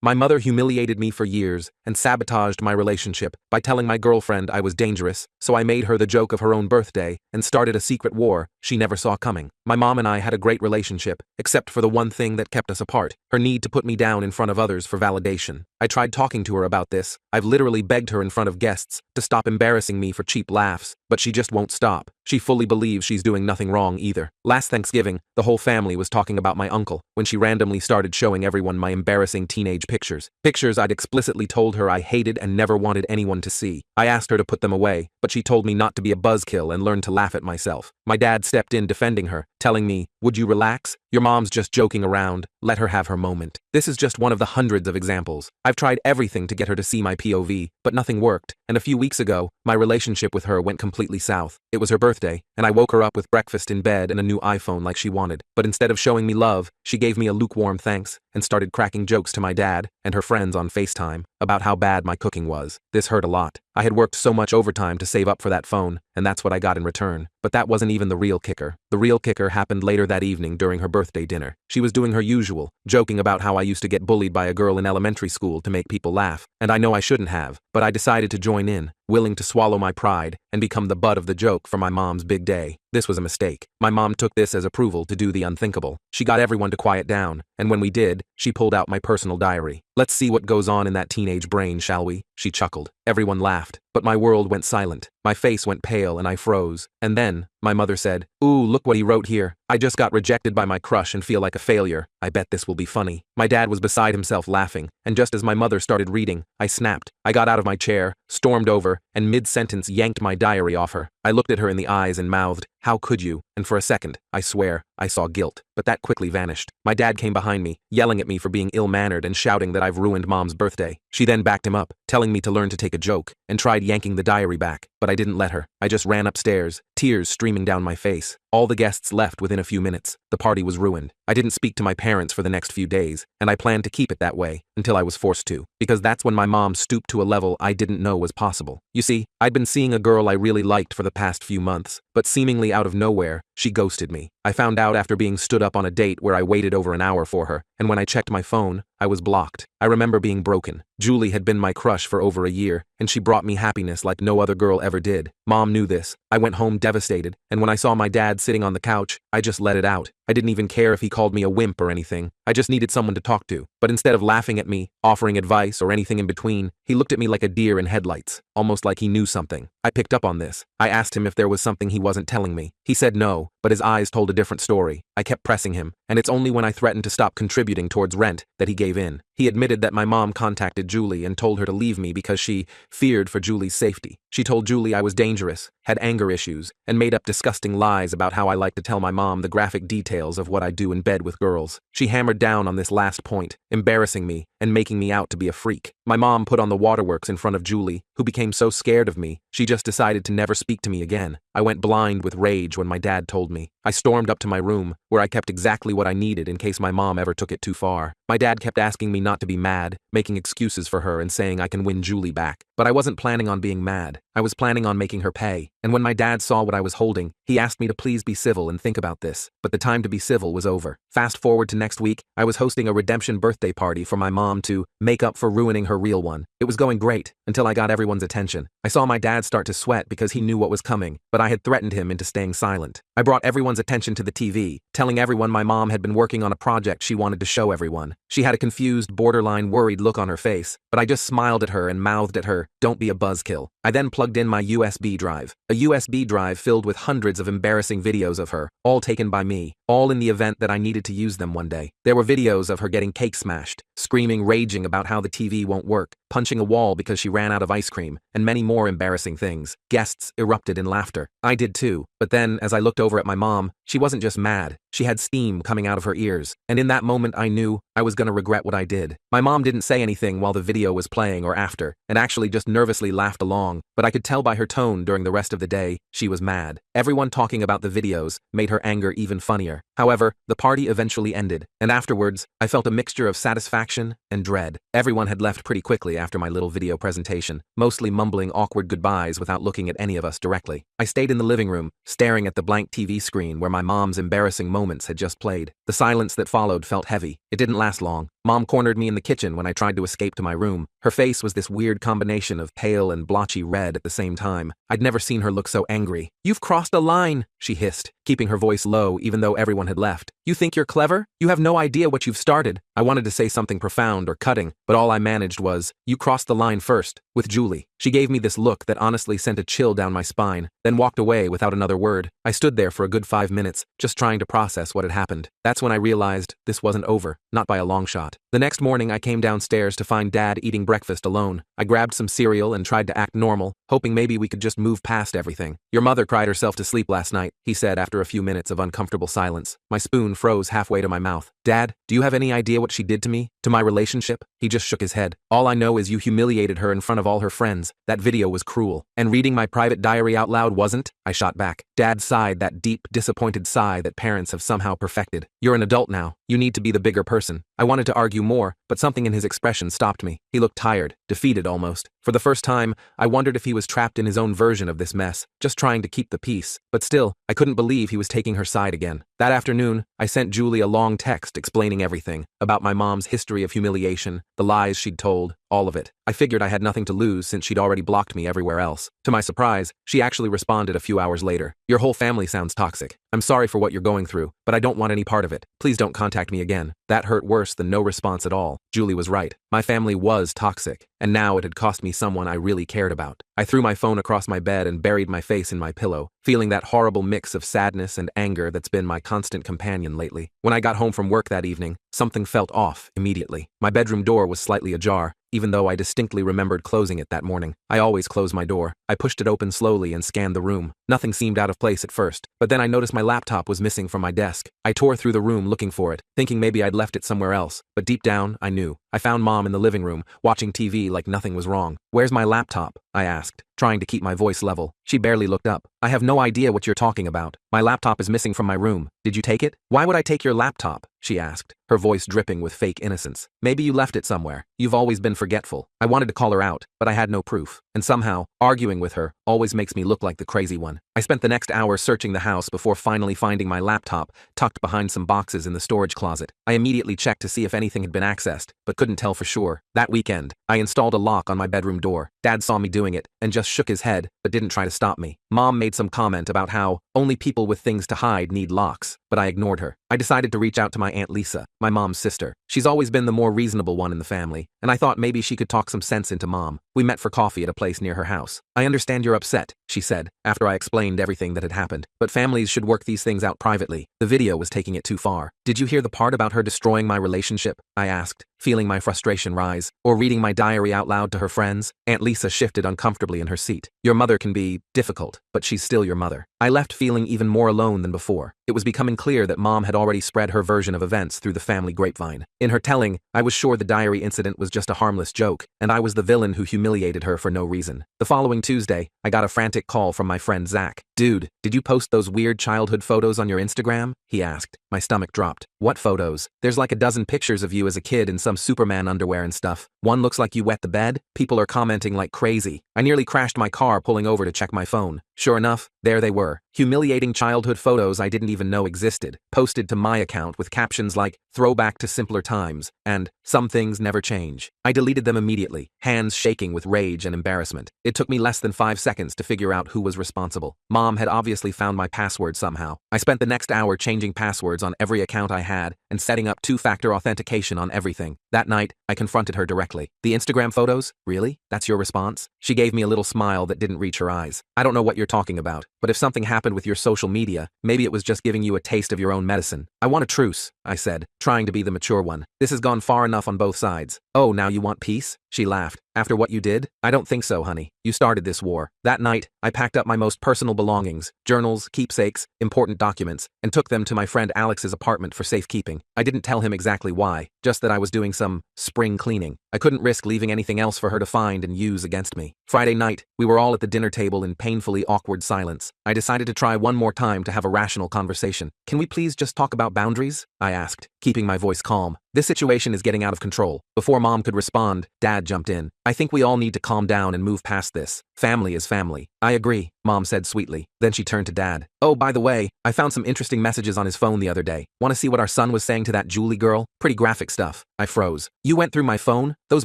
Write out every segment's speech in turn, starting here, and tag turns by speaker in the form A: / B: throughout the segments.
A: My mother humiliated me for years and sabotaged my relationship by telling my girlfriend I was dangerous, so I made her the joke of her own birthday and started a secret war she never saw coming. My mom and I had a great relationship, except for the one thing that kept us apart, her need to put me down in front of others for validation. I tried talking to her about this. I've literally begged her in front of guests to stop embarrassing me for cheap laughs, but she just won't stop. She fully believes she's doing nothing wrong either. Last Thanksgiving, the whole family was talking about my uncle when she randomly started showing everyone my embarrassing teenage pictures. Pictures I'd explicitly told her I hated and never wanted anyone to see. I asked her to put them away, but she told me not to be a buzzkill and learn to laugh at myself. My dad stepped in defending her, telling me, "Would you relax? Your mom's just joking around. Let her have her moment." This is just one of the hundreds of examples. I've tried everything to get her to see my POV, but nothing worked, and a few weeks ago, my relationship with her went completely south. It was her birthday, and I woke her up with breakfast in bed and a new iPhone like she wanted. But instead of showing me love, she gave me a lukewarm thanks and started cracking jokes to my dad and her friends on FaceTime about how bad my cooking was. This hurt a lot. I had worked so much overtime to save up for that phone, and that's what I got in return. But that wasn't even the real kicker. The real kicker happened later that evening during her birthday dinner. She was doing her usual, joking about how I used to get bullied by a girl in elementary school to make people laugh, and I know I shouldn't have, but I decided to join in, willing to swallow my pride and become the butt of the joke for my mom's big day. This was a mistake. My mom took this as approval to do the unthinkable. She got everyone to quiet down, and when we did, she pulled out my personal diary. "Let's see what goes on in that teenage brain, shall we?" She chuckled. Everyone laughed, but my world went silent. My face went pale and I froze. And then, my mother said, "Ooh, look what he wrote here. I just got rejected by my crush and feel like a failure. I bet this will be funny." My dad was beside himself laughing, and just as my mother started reading, I snapped. I got out of my chair, stormed over, and mid-sentence yanked my diary off her. I looked at her in the eyes and mouthed, "How could you?" And for a second, I swear, I saw guilt, but that quickly vanished. My dad came behind me, yelling at me for being ill-mannered and shouting that I've ruined Mom's birthday. She then backed him up, telling me to learn to take a joke, and tried yanking the diary back, but I didn't let her. I just ran upstairs, tears streaming down my face. All the guests left within a few minutes. The party was ruined. I didn't speak to my parents for the next few days, and I planned to keep it that way until I was forced to, because that's when my mom stooped to a level I didn't know was possible. You see, I'd been seeing a girl I really liked for the past few months, but seemingly out of nowhere, she ghosted me. I found out after being stood up on a date where I waited over an hour for her, and when I checked my phone, I was blocked. I remember being broken. Julie had been my crush for over a year, and she brought me happiness like no other girl ever did. Mom knew this. I went home devastated, and when I saw my dad sitting on the couch, I just let it out. I didn't even care if he called me a wimp or anything. I just needed someone to talk to. But instead of laughing at me, offering advice, or anything in between, he looked at me like a deer in headlights, almost like he knew something. I picked up on this. I asked him if there was something he wasn't telling me. He said no, but his eyes told a different story. I kept pressing him, and it's only when I threatened to stop contributing towards rent that he gave in. He admitted that my mom contacted Julie and told her to leave me because she feared for Julie's safety. She told Julie I was dangerous, had anger issues, and made up disgusting lies about how I like to tell my mom the graphic details of what I do in bed with girls. She hammered down on this last point, embarrassing me and making me out to be a freak. My mom put on the waterworks in front of Julie, who became so scared of me, she just decided to never speak to me again. I went blind with rage when my dad told me. I stormed up to my room, where I kept exactly what I needed in case my mom ever took it too far. My dad kept asking me not to be mad, making excuses for her and saying I can win Julie back. But I wasn't planning on being mad. I was planning on making her pay. And when my dad saw what I was holding, he asked me to please be civil and think about this. But the time to be civil was over. Fast forward to next week, I was hosting a redemption birthday party for my mom to make up for ruining her real one. It was going great, until I got everyone's attention. I saw my dad start to sweat because he knew what was coming, but I had threatened him into staying silent. I brought everyone's attention to the TV, telling everyone my mom had been working on a project she wanted to show everyone. She had a confused, borderline worried look on her face, but I just smiled at her and mouthed at her, "Don't be a buzzkill." I then plugged in my USB drive. A USB drive filled with hundreds of embarrassing videos of her, all taken by me, all in the event that I needed to use them one day. There were videos of her getting cake smashed, screaming, raging about how the TV won't work, punching a wall because she ran out of ice cream, and many more embarrassing things. Guests erupted in laughter. I did too, but then, as I looked over at my mom, she wasn't just mad, she had steam coming out of her ears, and in that moment I knew I was gonna regret what I did. My mom didn't say anything while the video was playing or after, and actually just nervously laughed along, but I could tell by her tone during the rest of the day, she was mad. Everyone talking about the videos made her anger even funnier. However, the party eventually ended, and afterwards, I felt a mixture of satisfaction and dread. Everyone had left pretty quickly after my little video presentation, mostly mumbling awkward goodbyes without looking at any of us directly. I stayed in the living room, staring at the blank TV screen where my mom's embarrassing moments had just played. The silence that followed felt heavy. It didn't last long. Mom cornered me in the kitchen when I tried to escape to my room. Her face was this weird combination of pale and blotchy red at the same time. I'd never seen her look so angry. "You've crossed a line," she hissed, keeping her voice low even though everyone had left. "You think you're clever? You have no idea what you've started." I wanted to say something profound or cutting, but all I managed was, "You crossed the line first, with Julie." She gave me this look that honestly sent a chill down my spine, then walked away without another word. I stood there for a good 5 minutes, just trying to process what had happened. That's when I realized this wasn't over, not by a long shot. The next morning I came downstairs to find Dad eating breakfast alone. I grabbed some cereal and tried to act normal, hoping maybe we could just move past everything. "Your mother cried herself to sleep last night," he said after a few minutes of uncomfortable silence. My spoon froze halfway to my mouth. "Dad, do you have any idea what she did to me? To my relationship?" He just shook his head. "All I know is you humiliated her in front of all her friends. That video was cruel. And reading my private diary out loud wasn't?" I shot back. Dad sighed that deep, disappointed sigh that parents have somehow perfected. "You're an adult now. You need to be the bigger person." I wanted to argue more, but something in his expression stopped me. He looked tired, defeated almost. For the first time, I wondered if he was trapped in his own version of this mess, just trying to keep the peace. But still, I couldn't believe he was taking her side again. That afternoon, I sent Julie a long text explaining everything, about my mom's history of humiliation, the lies she'd told, all of it. I figured I had nothing to lose since she'd already blocked me everywhere else. To my surprise, she actually responded a few hours later. "Your whole family sounds toxic. I'm sorry for what you're going through, but I don't want any part of it. Please don't contact me again." That hurt worse than no response at all. Julie was right. My family was toxic, and now it had cost me someone I really cared about. I threw my phone across my bed and buried my face in my pillow, feeling that horrible mix of sadness and anger that's been my constant companion lately. When I got home from work that evening, something felt off immediately. My bedroom door was slightly ajar, even though I distinctly remembered closing it that morning. I always close my door. I pushed it open slowly and scanned the room. Nothing seemed out of place at first, but then I noticed my laptop was missing from my desk. I tore through the room looking for it, thinking maybe I'd left it somewhere else, but deep down, I knew. I found Mom in the living room, watching TV like nothing was wrong. "Where's my laptop?" I asked, trying to keep my voice level. She barely looked up. "I have no idea what you're talking about. My laptop is missing from my room. Did you take it?" "Why would I take your laptop?" she asked, her voice dripping with fake innocence. "Maybe you left it somewhere. You've always been forgetful." I wanted to call her out, but I had no proof. And somehow, arguing with her always makes me look like the crazy one. I spent the next hour searching the house before finally finding my laptop tucked behind some boxes in the storage closet. I immediately checked to see if anything had been accessed, but couldn't tell for sure. That weekend, I installed a lock on my bedroom door. Dad saw me doing it and just shook his head, but didn't try to stop me. Mom made some comment about how only people with things to hide need locks, but I ignored her. I decided to reach out to my Aunt Lisa, my mom's sister. She's always been the more reasonable one in the family, and I thought maybe she could talk some sense into Mom. We met for coffee at a place near her house. "I understand you're upset," she said, after I explained everything that had happened, "but families should work these things out privately. The video was taking it too far." "Did you hear the part about her destroying my relationship?" I asked, feeling my frustration rise. "Or reading my diary out loud to her friends?" Aunt Lisa shifted uncomfortably in her seat. "Your mother can be difficult, but she's still your mother." I left feeling even more alone than before. It was becoming clear that Mom had already spread her version of events through the family grapevine. In her telling, I was sure the diary incident was just a harmless joke, and I was the villain who humiliated her for no reason. The following Tuesday, I got a frantic call from my friend Zach. "Dude, did you post those weird childhood photos on your Instagram?" he asked. My stomach dropped. "What photos? There's like a dozen pictures of you as a kid in some Superman underwear and stuff. One looks like you wet the bed. People are commenting like crazy." I nearly crashed my car pulling over to check my phone. Sure enough, there they were. Humiliating childhood photos I didn't even know existed, posted to my account with captions like, "Throwback to simpler times," and "Some things never change." I deleted them immediately, hands shaking with rage and embarrassment. It took me less than 5 seconds to figure out who was responsible. Mom had obviously found my password somehow. I spent the next hour changing passwords on every account I had and setting up 2-factor authentication on everything. That night, I confronted her directly. "The Instagram photos? Really? That's your response?" She gave me a little smile that didn't reach her eyes. "I don't know what you're talking about, but if something happened with your social media, maybe it was just giving you a taste of your own medicine." "I want a truce," I said, trying to be the mature one. "This has gone far enough on both sides." "Oh, now you want peace?" She laughed. "After what you did? I don't think so, honey. You started this war." That night, I packed up my most personal belongings, journals, keepsakes, important documents, and took them to my friend Alex's apartment for safekeeping. I didn't tell him exactly why, just that I was doing some spring cleaning. I couldn't risk leaving anything else for her to find and use against me. Friday night, we were all at the dinner table in painfully awkward silence. I decided to try one more time to have a rational conversation. Can we please just talk about boundaries? I asked, keeping my voice calm. This situation is getting out of control. Before Mom could respond, Dad jumped in. I think we all need to calm down and move past this. Family is family. I agree, Mom said sweetly. Then she turned to Dad. Oh, by the way, I found some interesting messages on his phone the other day. Want to see what our son was saying to that Julie girl? Pretty graphic stuff. I froze. You went through my phone? Those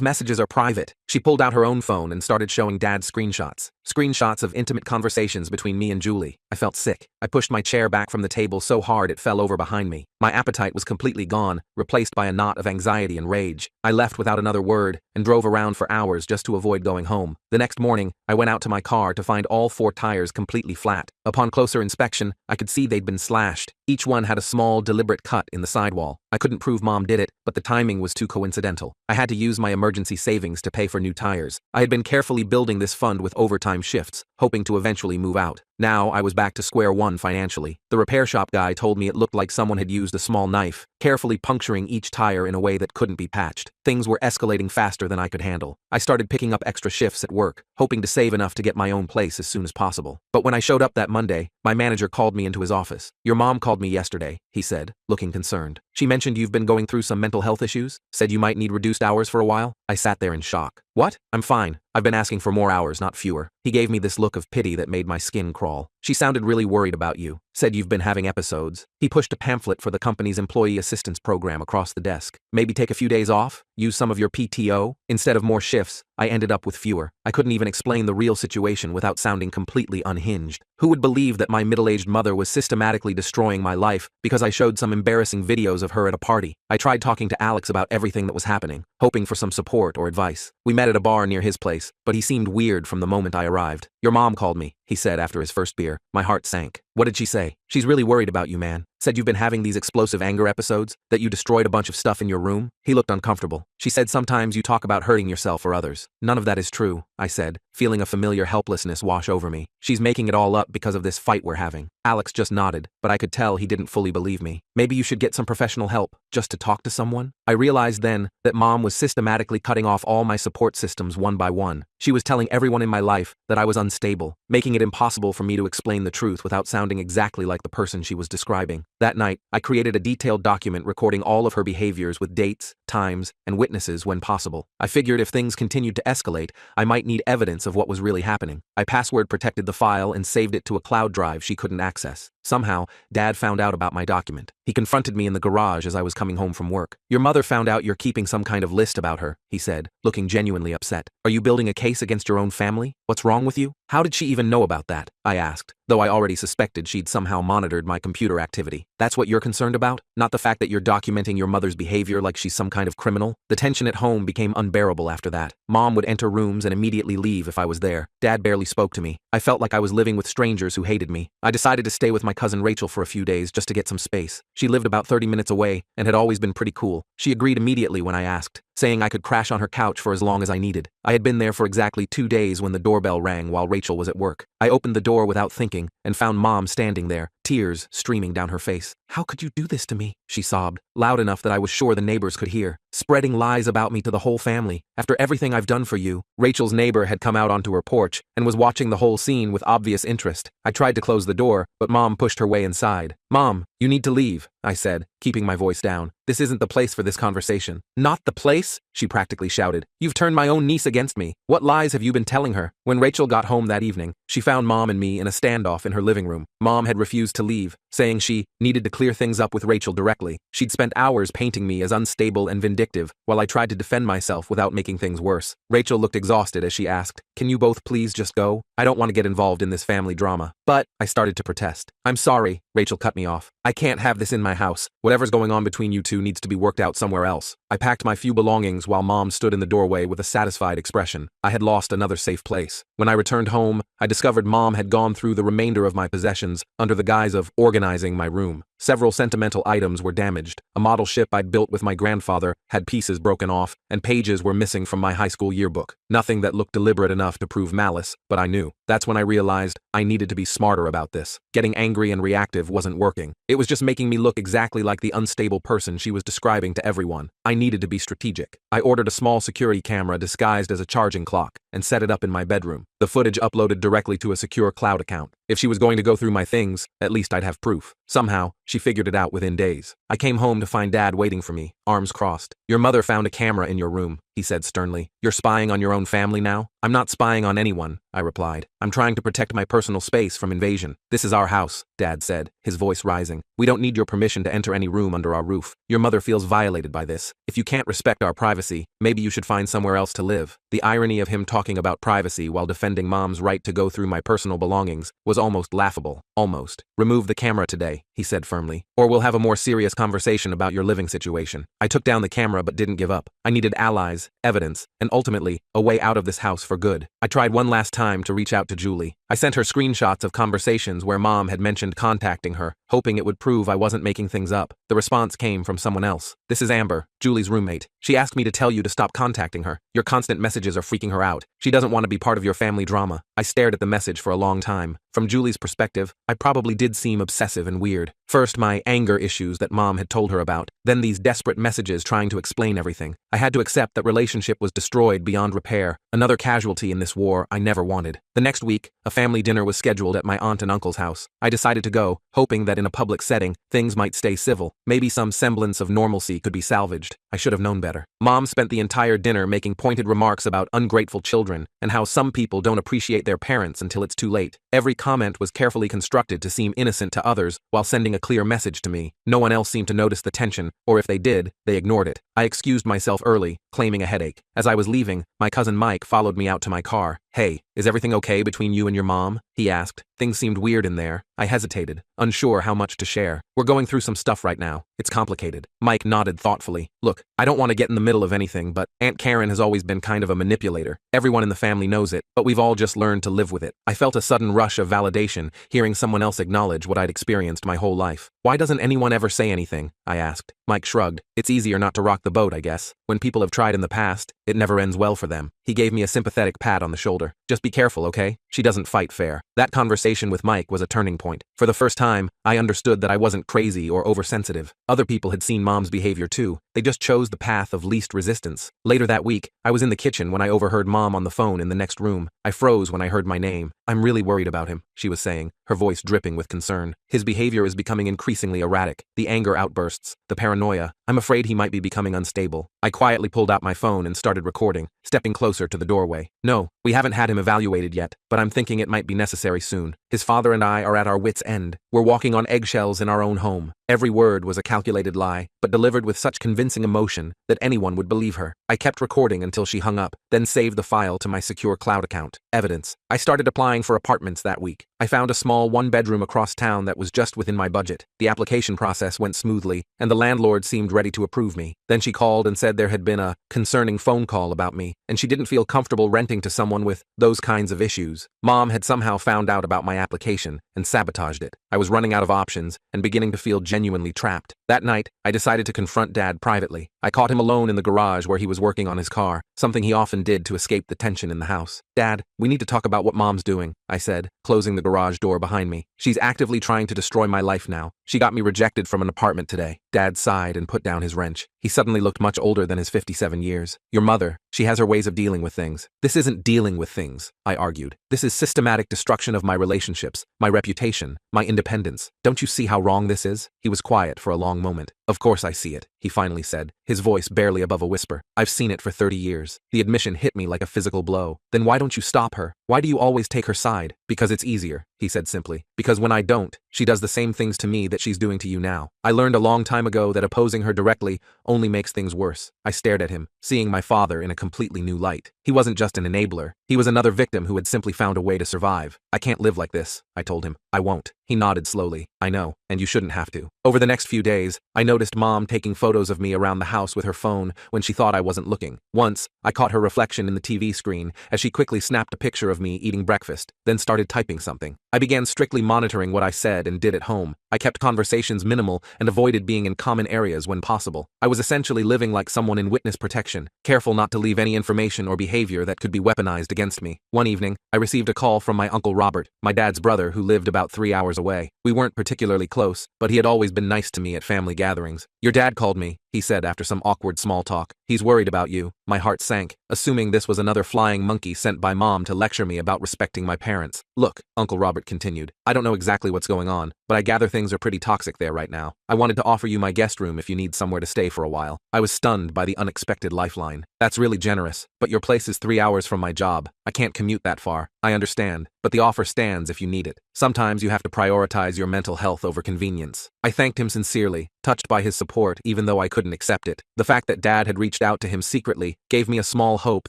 A: messages are private. She pulled out her own phone and started showing Dad screenshots. Screenshots of intimate conversations between me and Julie. I felt sick. I pushed my chair back from the table so hard it fell over behind me. My appetite was completely gone, replaced by a knot of anxiety and rage. I left without another word and drove around for hours just to avoid going home. The next morning, I went out to my car to find all 4 tires completely flat. Upon closer inspection, I could see they'd been slashed. Each one had a small, deliberate cut in the sidewall. I couldn't prove Mom did it, but the timing was too coincidental. I had to use my emergency savings to pay for new tires. I had been carefully building this fund with overtime shifts, hoping to eventually move out. Now I was back to square one financially. The repair shop guy told me it looked like someone had used a small knife, carefully puncturing each tire in a way that couldn't be patched. Things were escalating faster than I could handle. I started picking up extra shifts at work, hoping to save enough to get my own place as soon as possible. But when I showed up that Monday, my manager called me into his office. Your mom called me yesterday, he said, looking concerned. She mentioned you've been going through some mental health issues, said you might need reduced hours for a while. I sat there in shock. What? I'm fine. I've been asking for more hours, not fewer. He gave me this look of pity that made my skin crawl. She sounded really worried about you, said you've been having episodes. He pushed a pamphlet for the company's employee assistance program across the desk. Maybe take a few days off, use some of your PTO. Instead of more shifts, I ended up with fewer. I couldn't even explain the real situation without sounding completely unhinged. Who would believe that my middle-aged mother was systematically destroying my life because I showed some embarrassing videos of her at a party? I tried talking to Alex about everything that was happening, hoping for some support or advice. We met at a bar near his place, but he seemed weird from the moment I arrived. Your mom called me, he said after his first beer. My heart sank. What did she say? She's really worried about you, man. Said you've been having these explosive anger episodes, that you destroyed a bunch of stuff in your room. He looked uncomfortable. She said sometimes you talk about hurting yourself or others. None of that is true, I said, feeling a familiar helplessness wash over me. She's making it all up because of this fight we're having. Alex just nodded, but I could tell he didn't fully believe me. Maybe you should get some professional help, just to talk to someone? I realized then that Mom was systematically cutting off all my support systems one by one. She was telling everyone in my life that I was unstable, making it impossible for me to explain the truth without sounding exactly like the person she was describing. That night, I created a detailed document recording all of her behaviors with dates, times, and witnesses when possible. I figured if things continued to escalate, I might need evidence of what was really happening. I password protected the file and saved it to a cloud drive she couldn't access. Somehow, Dad found out about my document. He confronted me in the garage as I was coming home from work. Your mother found out you're keeping some kind of list about her, he said, looking genuinely upset. Are you building a case against your own family? What's wrong with you? How did she even know about that? I asked, though I already suspected she'd somehow monitored my computer activity. That's what you're concerned about? Not the fact that you're documenting your mother's behavior like she's some kind of criminal? The tension at home became unbearable after that. Mom would enter rooms and immediately leave if I was there. Dad barely spoke to me. I felt like I was living with strangers who hated me. I decided to stay with my cousin Rachel for a few days just to get some space. She lived about 30 minutes away and had always been pretty cool. She agreed immediately when I asked, saying I could crash on her couch for as long as I needed. I had been there for exactly 2 days when the doorbell rang while Rachel was at work. I opened the door without thinking and found Mom standing there, tears streaming down her face. How could you do this to me? She sobbed, loud enough that I was sure the neighbors could hear, spreading lies about me to the whole family. After everything I've done for you. Rachel's neighbor had come out onto her porch and was watching the whole scene with obvious interest. I tried to close the door, but Mom pushed her way inside. Mom, you need to leave, I said, keeping my voice down. This isn't the place for this conversation. Not the place? She practically shouted. You've turned my own niece against me. What lies have you been telling her? When Rachel got home that evening, she found Mom and me in a standoff in her living room. Mom had refused to leave, saying she needed to clear things up with Rachel directly. She'd spent hours painting me as unstable and vindictive, while I tried to defend myself without making things worse. Rachel looked exhausted as she asked, "Can you both please just go? I don't want to get involved in this family drama." But I started to protest. "I'm sorry," Rachel cut me off. "I can't have this in my house. Whatever's going on between you two needs to be worked out somewhere else." I packed my few belongings while Mom stood in the doorway with a satisfied expression. I had lost another safe place. When I returned home, I discovered Mom had gone through the remainder of my possessions under the guise of organizing my room. Several sentimental items were damaged. A model ship I'd built with my grandfather had pieces broken off, and pages were missing from my high school yearbook. Nothing that looked deliberate enough to prove malice, but I knew. That's when I realized I needed to be smarter about this. Getting angry and reactive wasn't working. It was just making me look exactly like the unstable person she was describing to everyone. I needed to be strategic. I ordered a small security camera disguised as a charging clock and set it up in my bedroom. The footage uploaded directly to a secure cloud account. If she was going to go through my things, at least I'd have proof. Somehow, she figured it out within days. I came home to find Dad waiting for me, arms crossed. "Your mother found a camera in your room," he said sternly. "You're spying on your own family now?" "I'm not spying on anyone," I replied. "I'm trying to protect my personal space from invasion." "This is our house," Dad said, his voice rising. "We don't need your permission to enter any room under our roof. Your mother feels violated by this. If you can't respect our privacy, maybe you should find somewhere else to live." The irony of him talking about privacy while defending Mom's right to go through my personal belongings was almost laughable. "Almost. Remove the camera today," he said firmly, "or we'll have a more serious conversation about your living situation." I took down the camera but didn't give up. I needed allies, evidence, and ultimately, a way out of this house for good. I tried one last time to reach out to Julie. I sent her screenshots of conversations where Mom had mentioned contacting her, hoping it would prove I wasn't making things up. The response came from someone else. "This is Amber, Julie's roommate. She asked me to tell you to stop contacting her. Your constant messages are freaking her out. She doesn't want to be part of your family drama." I stared at the message for a long time. From Julie's perspective, I probably did seem obsessive and weird. First my anger issues that Mom had told her about, then these desperate messages trying to explain everything. I had to accept that relationship was destroyed beyond repair, another casualty in this war I never wanted. The next week, a family dinner was scheduled at my aunt and uncle's house. I decided to go, hoping that in a public setting, things might stay civil. Maybe some semblance of normalcy could be salvaged. I should have known better. Mom spent the entire dinner making pointed remarks about ungrateful children and how some people don't appreciate their parents until it's too late. Every comment was carefully constructed to seem innocent to others while sending a clear message to me. No one else seemed to notice the tension, or if they did, they ignored it. I excused myself early, claiming a headache. As I was leaving, my cousin Mike followed me out to my car. "Hey, is everything okay between you and your mom?" he asked. Things seemed weird in there. I hesitated, unsure how much to share. "We're going through some stuff right now. It's complicated." Mike nodded thoughtfully. "Look, I don't want to get in the middle of anything, but Aunt Karen has always been kind of a manipulator. Everyone in the family knows it, but we've all just learned to live with it." I felt a sudden rush of validation, hearing someone else acknowledge what I'd experienced my whole life. "Why doesn't anyone ever say anything?" I asked. Mike shrugged. "It's easier not to rock the boat, I guess. When people have tried in the past, it never ends well for them." He gave me a sympathetic pat on the shoulder. "Just be careful, okay? She doesn't fight fair." That conversation with Mike was a turning point. For the first time, I understood that I wasn't crazy or oversensitive. Other people had seen Mom's behavior too. They just chose the path of least resistance. Later that week, I was in the kitchen when I overheard Mom on the phone in the next room. I froze when I heard my name. "I'm really worried about him," she was saying, her voice dripping with concern. "His behavior is becoming increasingly erratic. The anger outbursts, the paranoia. I'm afraid he might be becoming unstable." I quietly pulled out my phone and started recording, stepping closer to the doorway. "No, we haven't had him evaluated yet, but I'm thinking it might be necessary soon. His father and I are at our wits' end. We're walking on eggshells in our own home." Every word was a calculated lie, but delivered with such convincing emotion that anyone would believe her. I kept recording until she hung up, then saved the file to my secure cloud account. Evidence. I started applying for apartments that week. I found a small one-bedroom across town that was just within my budget. The application process went smoothly, and the landlord seemed ready to approve me. Then she called and said there had been a concerning phone call about me, and she didn't feel comfortable renting to someone with those kinds of issues. Mom had somehow found out about my application and sabotaged it. I was running out of options and beginning to feel genuinely trapped. That night, I decided to confront Dad privately. I caught him alone in the garage where he was working on his car, something he often did to escape the tension in the house. "Dad, we need to talk about what Mom's doing," I said, closing the garage door behind me. "She's actively trying to destroy my life now. She got me rejected from an apartment today." Dad sighed and put down his wrench. He suddenly looked much older than his 57 years. "Your mother, she has her ways of dealing with things." "This isn't dealing with things," I argued. "This is systematic destruction of my relationships, my reputation, my independence. Don't you see how wrong this is?" He was quiet for a long moment. "Of course I see it," he finally said, his voice barely above a whisper. "I've seen it for 30 years. The admission hit me like a physical blow. Then why don't you stop her? Why do you always take her side?" "Because it's easier," he said simply. "Because when I don't, she does the same things to me that she's doing to you now. I learned a long time ago that opposing her directly only makes things worse." I stared at him, seeing my father in a completely new light. He wasn't just an enabler. He was another victim who had simply found a way to survive. "I can't live like this," I told him. "I won't." He nodded slowly. "I know, and you shouldn't have to." Over the next few days, I noticed Mom taking photos of me around the house with her phone when she thought I wasn't looking. Once, I caught her reflection in the TV screen as she quickly snapped a picture of me eating breakfast, then started typing something. I began strictly monitoring what I said and did at home. I kept conversations minimal and avoided being in common areas when possible. I was essentially living like someone in witness protection, careful not to leave any information or behavior that could be weaponized against me. One evening, I received a call from my Uncle Robert, my dad's brother who lived about 3 hours away. We weren't particularly close, but he had always been nice to me at family gatherings. "Your dad called me," he said after some awkward small talk. "He's worried about you." My heart sank, assuming this was another flying monkey sent by Mom to lecture me about respecting my parents. "Look," Uncle Robert continued, "I don't know exactly what's going on, but I gather things are pretty toxic there right now. I wanted to offer you my guest room if you need somewhere to stay for a while." I was stunned by the unexpected lifeline. "That's really generous, but your place is 3 hours from my job. I can't commute that far. I understand, but the offer stands if you need it. Sometimes you have to prioritize your mental health over convenience." I thanked him sincerely, touched by his support even though I couldn't accept it. The fact that Dad had reached out to him secretly gave me a small hope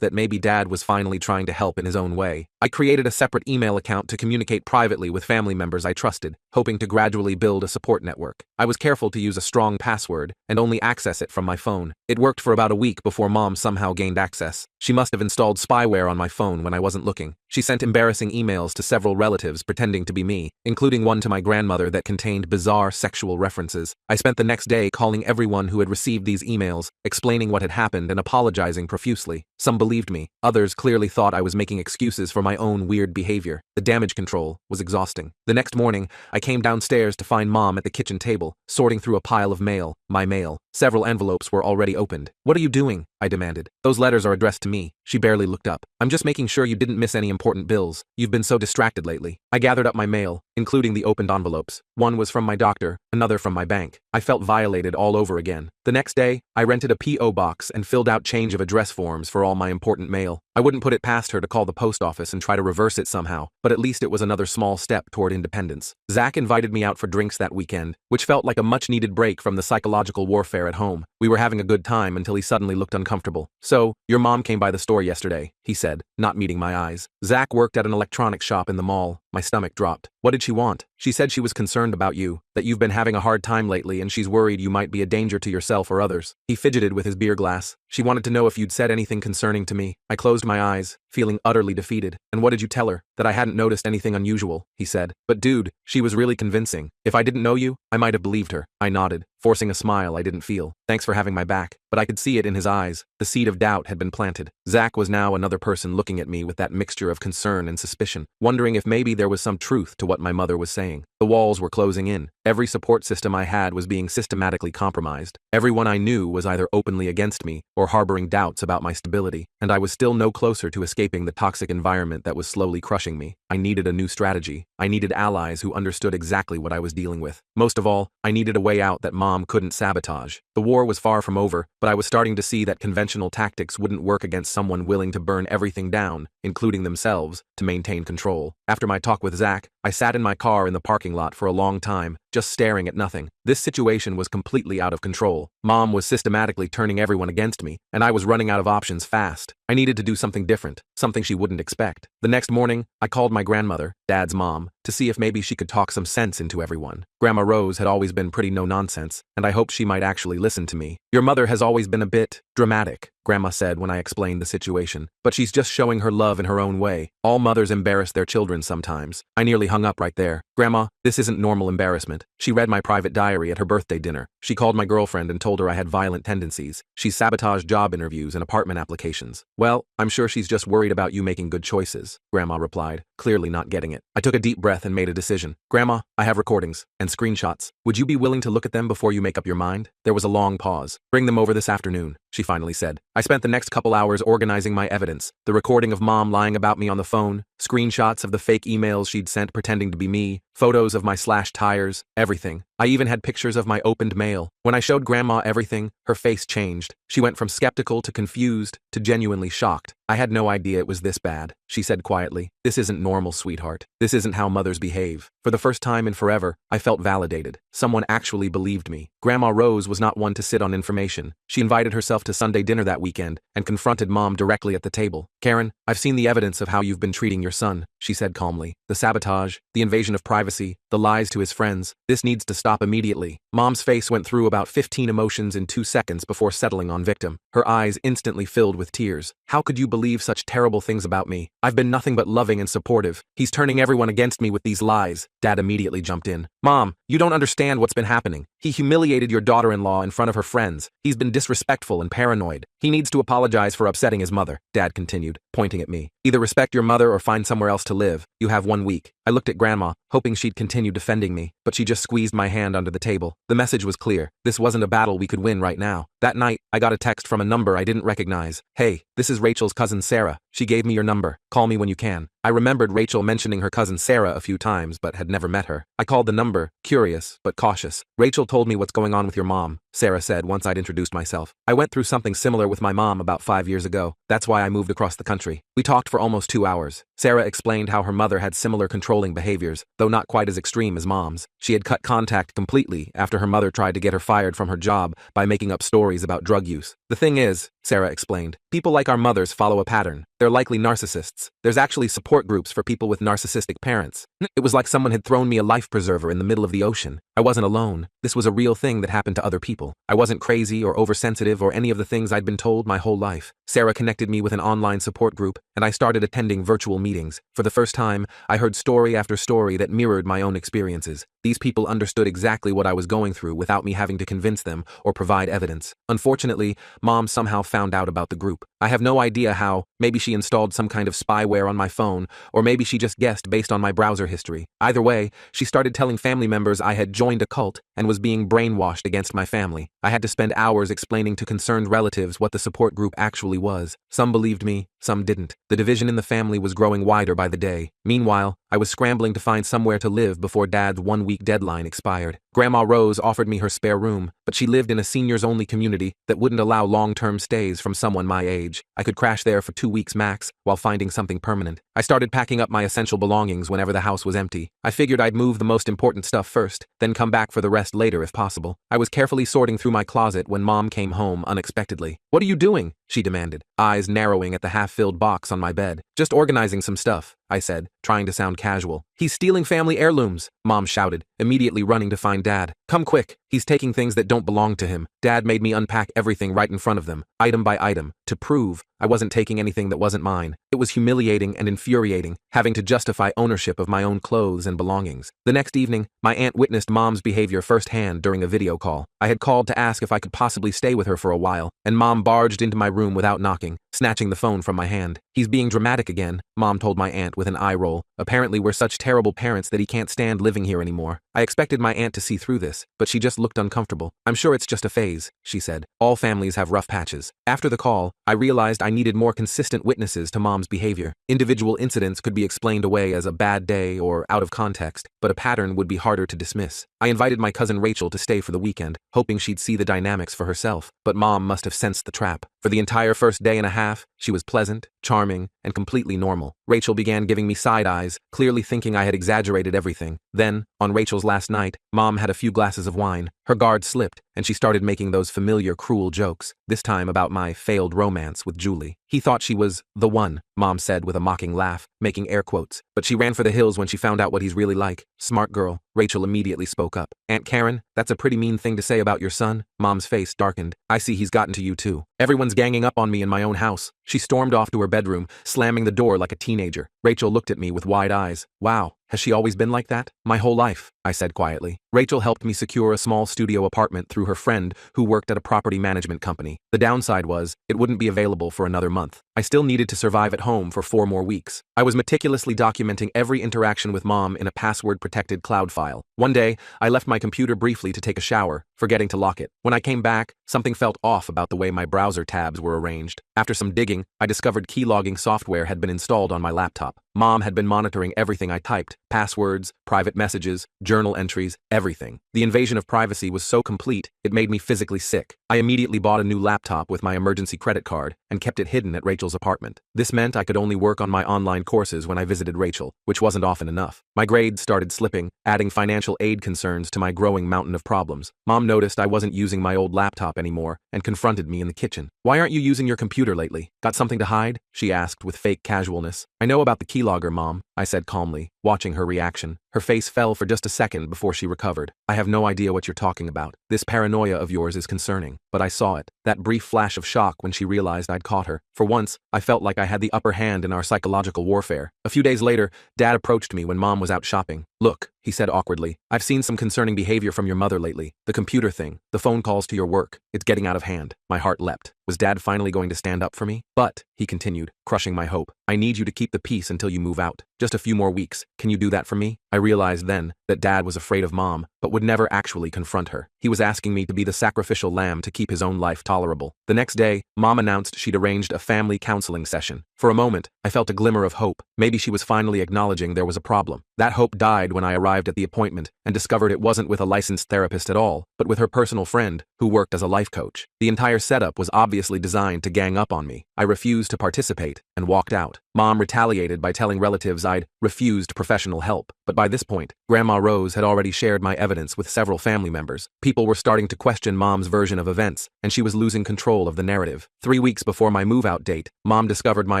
A: that maybe Dad was finally trying to help in his own way. I created a separate email account to communicate privately with family members I trusted, hoping to gradually build a support network. I was careful to use a strong password and only access it from my phone. It worked for about a week before Mom somehow gained access. She must have installed spyware on my phone when I wasn't looking. She sent embarrassing emails to several relatives pretending to be me, including one to my grandmother that contained bizarre sexual references. I spent the next day calling everyone who had received these emails, explaining what had happened and apologizing profusely. Some believed me, others clearly thought I was making excuses for my own weird behavior. The damage control was exhausting. The next morning, I came downstairs to find Mom at the kitchen table, sorting through a pile of mail, my mail. Several envelopes were already opened. "What are you doing?" I demanded. "Those letters are addressed to me." She barely looked up. "I'm just making sure you didn't miss any important bills. You've been so distracted lately." I gathered up my mail, including the opened envelopes. One was from my doctor, another from my bank. I felt violated all over again. The next day, I rented a P.O. box and filled out change of address forms for all my important mail. I wouldn't put it past her to call the post office and try to reverse it somehow, but at least it was another small step toward independence. Zach invited me out for drinks that weekend, which felt like a much-needed break from the psychological warfare at home. We were having a good time until he suddenly looked uncomfortable. "So, your mom came by the store yesterday," he said, not meeting my eyes. Zach worked at an electronics shop in the mall. My stomach dropped. "What did she want?" "She said she was concerned about you, that you've been having a hard time lately and she's worried you might be a danger to yourself or others." He fidgeted with his beer glass. "She wanted to know if you'd said anything concerning to me." I closed my eyes, feeling utterly defeated. "And what did you tell her?" "That I hadn't noticed anything unusual," he said. "But dude, she was really convincing. If I didn't know you, I might have believed her." I nodded, forcing a smile I didn't feel. "Thanks for having my back." But I could see it in his eyes. The seed of doubt had been planted. Zach was now another person looking at me with that mixture of concern and suspicion, wondering if maybe there was some truth to what my mother was saying. The walls were closing in. Every support system I had was being systematically compromised. Everyone I knew was either openly against me or harboring doubts about my stability, and I was still no closer to escaping the toxic environment that was slowly crushing me. I needed a new strategy. I needed allies who understood exactly what I was dealing with. Most of all, I needed a way out that Mom couldn't sabotage. The war was far from over, but I was starting to see that conventional tactics wouldn't work against someone willing to burn everything down, including themselves, to maintain control. After my talk with Zach, I sat in my car in the parking lot for a long time, just staring at nothing. This situation was completely out of control. Mom was systematically turning everyone against me, and I was running out of options fast. I needed to do something different, something she wouldn't expect. The next morning, I called my grandmother, Dad's mom, to see if maybe she could talk some sense into everyone. Grandma Rose had always been pretty no-nonsense, and I hoped she might actually listen to me. "Your mother has always been a bit dramatic," Grandma said when I explained the situation. "But she's just showing her love in her own way. All mothers embarrass their children sometimes." I nearly hung up right there. "Grandma, this isn't normal embarrassment." She read my private diary at her birthday dinner. She called my girlfriend and told her I had violent tendencies. She sabotaged job interviews and apartment applications. "Well, I'm sure she's just worried about you making good choices," Grandma replied, clearly not getting it. I took a deep breath and made a decision. "Grandma, I have recordings and screenshots. Would you be willing to look at them before you make up your mind?" There was a long pause. "Bring them over this afternoon," she finally said. I spent the next couple hours organizing my evidence. The recording of Mom lying about me on the phone, screenshots of the fake emails she'd sent pretending to be me, photos of my slashed tires, everything. I even had pictures of my opened mail. When I showed Grandma everything, her face changed. She went from skeptical to confused to genuinely shocked. "I had no idea it was this bad," she said quietly. "This isn't normal, sweetheart. This isn't how mothers behave." For the first time in forever, I felt validated. Someone actually believed me. Grandma Rose was not one to sit on information. She invited herself to Sunday dinner that weekend and confronted Mom directly at the table. "Karen, I've seen the evidence of how you've been treating your son," she said calmly. "The sabotage, the invasion of privacy, the lies to his friends. This needs to stop immediately." Mom's face went through about 15 emotions in 2 seconds before settling on victim. Her eyes instantly filled with tears. How could you believe such terrible things about me? I've been nothing but loving and supportive. He's turning everyone against me with these lies. Dad immediately jumped in. Mom, you don't understand what's been happening. He humiliated your daughter-in-law in front of her friends. He's been disrespectful and paranoid. He needs to apologize for upsetting his mother, Dad continued, pointing at me. Either respect your mother or find somewhere else to live. You have 1 week. I looked at Grandma, hoping she'd continue defending me, but she just squeezed my hand under the table. The message was clear. This wasn't a battle we could win right now. That night, I got a text from a number I didn't recognize. Hey, this is Rachel's cousin Sarah. She gave me your number. Call me when you can. I remembered Rachel mentioning her cousin Sarah a few times, but had never met her. I called the number, curious, but cautious. Rachel told me what's going on with your mom, Sarah said once I'd introduced myself. I went through something similar with my mom about 5 years ago. That's why I moved across the country. We talked for almost 2 hours. Sarah explained how her mother had similar controlling behaviors, though not quite as extreme as mom's. She had cut contact completely after her mother tried to get her fired from her job by making up stories about drug use. The thing is, Sarah explained, people like our mothers follow a pattern. They're likely narcissists. There's actually support groups for people with narcissistic parents. It was like someone had thrown me a life preserver in the middle of the ocean. I wasn't alone. This was a real thing that happened to other people. I wasn't crazy or oversensitive or any of the things I'd been told my whole life. Sarah connected me with an online support group, and I started attending virtual meetings. For the first time, I heard story after story that mirrored my own experiences. These people understood exactly what I was going through without me having to convince them or provide evidence. Unfortunately, Mom somehow found out about the group. I have no idea how. Maybe she installed some kind of spyware on my phone, or maybe she just guessed based on my browser history. Either way, she started telling family members I had joined a cult and was being brainwashed against my family. I had to spend hours explaining to concerned relatives what the support group actually was. Some believed me, some didn't. The division in the family was growing wider by the day. Meanwhile, I was scrambling to find somewhere to live before Dad's 1-week deadline expired. Grandma Rose offered me her spare room, but she lived in a seniors-only community that wouldn't allow long-term stays from someone my age. I could crash there for 2 weeks max while finding something permanent. I started packing up my essential belongings whenever the house was empty. I figured I'd move the most important stuff first, then come back for the rest later if possible. I was carefully sorting through my closet when Mom came home unexpectedly. "What are you doing?" she demanded, eyes narrowing at the half-filled box on my bed. "Just organizing some stuff," I said, trying to sound casual. "He's stealing family heirlooms," Mom shouted, immediately running to find Dad. "Come quick, he's taking things that don't belong to him." Dad made me unpack everything right in front of them, item by item, to prove I wasn't taking anything that wasn't mine. It was humiliating and infuriating, having to justify ownership of my own clothes and belongings. The next evening, my aunt witnessed Mom's behavior firsthand during a video call. I had called to ask if I could possibly stay with her for a while, and Mom barged into my room without knocking, snatching the phone from my hand. "He's being dramatic again," Mom told my aunt with an eye roll. "Apparently we're such terrible parents that he can't stand living here anymore." I expected my aunt to see through this, but she just looked uncomfortable. "I'm sure it's just a phase," she said. "All families have rough patches." After the call, I realized I needed more consistent witnesses to Mom's behavior. Individual incidents could be explained away as a bad day or out of context, but a pattern would be harder to dismiss. I invited my cousin Rachel to stay for the weekend, hoping she'd see the dynamics for herself, but Mom must have sensed the trap. For the entire first day and a half, she was pleasant, charming, and completely normal. Rachel began giving me side eyes, clearly thinking I had exaggerated everything. Then, on Rachel's last night, Mom had a few glasses of wine. Her guard slipped, and she started making those familiar cruel jokes, this time about my failed romance with Julie. "He thought she was the one," Mom said with a mocking laugh, making air quotes. "But she ran for the hills when she found out what he's really like." "Smart girl," Rachel immediately spoke up. "Aunt Karen, that's a pretty mean thing to say about your son." Mom's face darkened. "I see he's gotten to you too. Everyone's ganging up on me in my own house." She stormed off to her bedroom, slamming the door like a teenager. Rachel looked at me with wide eyes. "Wow, has she always been like that?" "My whole life," I said quietly. Rachel helped me secure a small studio apartment through her friend who worked at a property management company. The downside was, it wouldn't be available for another month. I still needed to survive at home for 4 more weeks. I was meticulously documenting every interaction with Mom in a password-protected cloud file. One day, I left my computer briefly to take a shower, forgetting to lock it. When I came back, something felt off about the way my browser tabs were arranged. After some digging, I discovered keylogging software had been installed on my laptop. Mom had been monitoring everything I typed, passwords, private messages, journal entries, everything. The invasion of privacy was so complete, it made me physically sick. I immediately bought a new laptop with my emergency credit card and kept it hidden at Rachel's apartment. This meant I could only work on my online courses when I visited Rachel, which wasn't often enough. My grades started slipping, adding financial aid concerns to my growing mountain of problems. Mom noticed I wasn't using my old laptop anymore and confronted me in the kitchen. "Why aren't you using your computer lately? Got something to hide?" she asked with fake casualness. "I know about the keylogger, Mom," I said calmly, watching her reaction. Her face fell for just a second before she recovered. I have no idea what you're talking about. This paranoia of yours is concerning. But I saw it. That brief flash of shock when she realized I'd caught her. For once, I felt like I had the upper hand in our psychological warfare. A few days later, Dad approached me when Mom was out shopping. Look, he said awkwardly, I've seen some concerning behavior from your mother lately. The computer thing, the phone calls to your work. It's getting out of hand. My heart leapt. Was Dad finally going to stand up for me? But, he continued, crushing my hope, I need you to keep the peace until you move out. Just a few more weeks. Can you do that for me? I realized then that Dad was afraid of Mom, but would never actually confront her. He was asking me to be the sacrificial lamb to keep his own life tolerable. The next day, Mom announced she'd arranged a family counseling session. For a moment, I felt a glimmer of hope. Maybe she was finally acknowledging there was a problem. That hope died when I arrived at the appointment and discovered it wasn't with a licensed therapist at all, but with her personal friend, who worked as a life coach. The entire setup was obviously designed to gang up on me. I refused to participate and walked out. Mom retaliated by telling relatives I'd refused professional help. But by this point, Grandma Rose had already shared my evidence with several family members. People were starting to question Mom's version of events, and she was losing control of the narrative. 3 weeks before my move-out date, Mom discovered my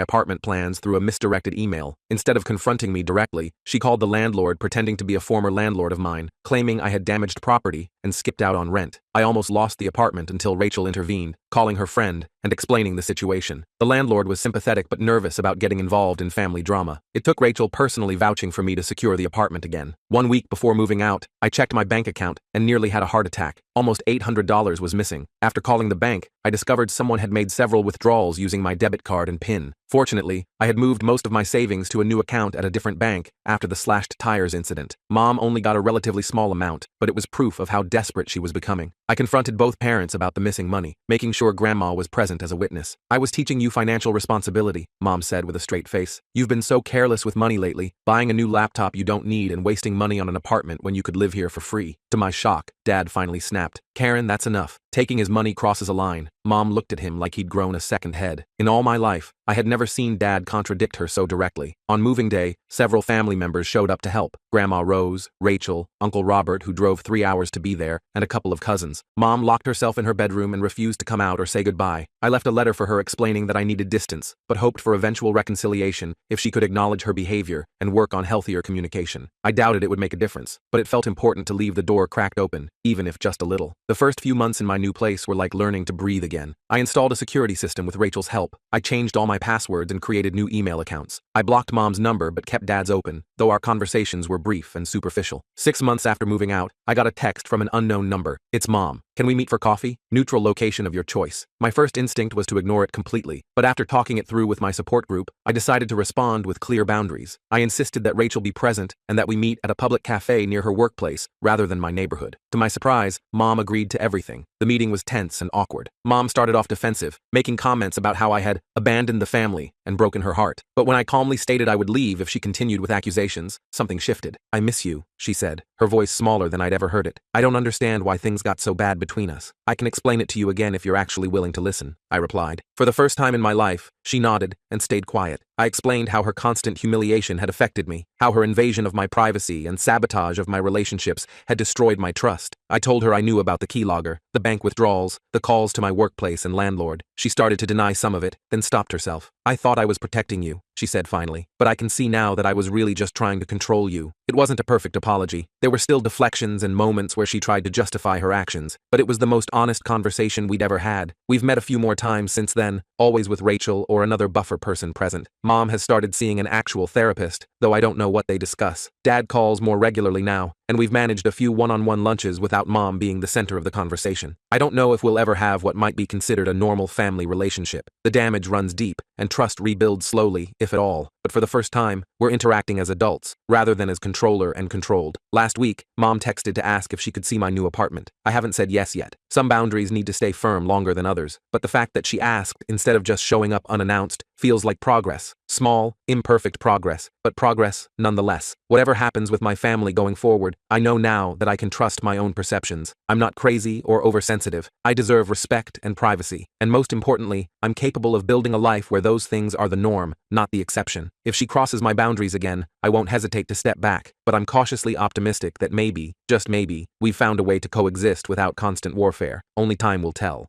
A: apartment plans through a misdirected email. Instead of confronting me directly, she called the landlord pretending to be a former landlord of mine, claiming I had damaged property and skipped out on rent. I almost lost the apartment until Rachel intervened, calling her friend and explaining the situation. The landlord was sympathetic but nervous about getting involved in family drama. It took Rachel personally vouching for me to secure the apartment again. 1 week before moving out, I checked my bank account and nearly had a heart attack. Almost $800 was missing. After calling the bank, I discovered someone had made several withdrawals using my debit card and PIN. Fortunately, I had moved most of my savings to a new account at a different bank after the slashed tires incident. Mom only got a relatively small amount, but it was proof of how desperate she was becoming. I confronted both parents about the missing money, making sure Grandma was present as a witness. I was teaching you financial responsibility, Mom said with a straight face. You've been so careless with money lately, buying a new laptop you don't need and wasting money on an apartment when you could live here for free. To my shock, Dad finally snapped. Karen, that's enough. Taking his money crosses a line. Mom looked at him like he'd grown a second head. In all my life, I had never seen Dad contradict her so directly. On moving day, several family members showed up to help. Grandma Rose, Rachel, Uncle Robert, who drove 3 hours to be there, and a couple of cousins. Mom locked herself in her bedroom and refused to come out or say goodbye. I left a letter for her explaining that I needed distance, but hoped for eventual reconciliation if she could acknowledge her behavior and work on healthier communication. I doubted it would make a difference, but it felt important to leave the door cracked open, even if just a little. The first few months in my new place were like learning to breathe again. I installed a security system with Rachel's help. I changed all my passwords and created new email accounts. I blocked Mom's number but kept Dad's open, though our conversations were brief and superficial. 6 months after moving out, I got a text from an unknown number. It's Mom. Can we meet for coffee? Neutral location of your choice. My first instinct was to ignore it completely, but after talking it through with my support group, I decided to respond with clear boundaries. I insisted that Rachel be present and that we meet at a public cafe near her workplace rather than my neighborhood. To my surprise, Mom agreed to everything. The meeting was tense and awkward. Mom started off defensive, making comments about how I had abandoned the family and broken her heart. But when I calmly stated I would leave if she continued with accusations, something shifted. I miss you, she said, her voice smaller than I'd ever heard it. I don't understand why things got so bad between us. I can explain it to you again if you're actually willing to listen, I replied. For the first time in my life, she nodded and stayed quiet. I explained how her constant humiliation had affected me, how her invasion of my privacy and sabotage of my relationships had destroyed my trust. I told her I knew about the keylogger, the bank withdrawals, the calls to my workplace and landlord. She started to deny some of it, then stopped herself. I thought I was protecting you, she said finally, but I can see now that I was really just trying to control you. It wasn't a perfect apology. There were still deflections and moments where she tried to justify her actions, but it was the most honest conversation we'd ever had. We've met a few more times since then, always with Rachel or another buffer person present. Mom has started seeing an actual therapist, though I don't know what they discuss. Dad calls more regularly now, and we've managed a few one-on-one lunches without Mom being the center of the conversation. I don't know if we'll ever have what might be considered a normal family relationship. The damage runs deep, and trust rebuilds slowly, if at all. But for the first time, we're interacting as adults, rather than as controller and controlled. Last week, Mom texted to ask if she could see my new apartment. I haven't said yes yet. Some boundaries need to stay firm longer than others, but the fact that she asked, instead of just showing up unannounced, feels like progress. Small, imperfect progress, but progress nonetheless. Whatever happens with my family going forward, I know now that I can trust my own perceptions. I'm not crazy or oversensitive. I deserve respect and privacy. And most importantly, I'm capable of building a life where those things are the norm, not the exception. If she crosses my boundaries again, I won't hesitate to step back, but I'm cautiously optimistic that maybe, just maybe, we've found a way to coexist without constant warfare. Only time will tell.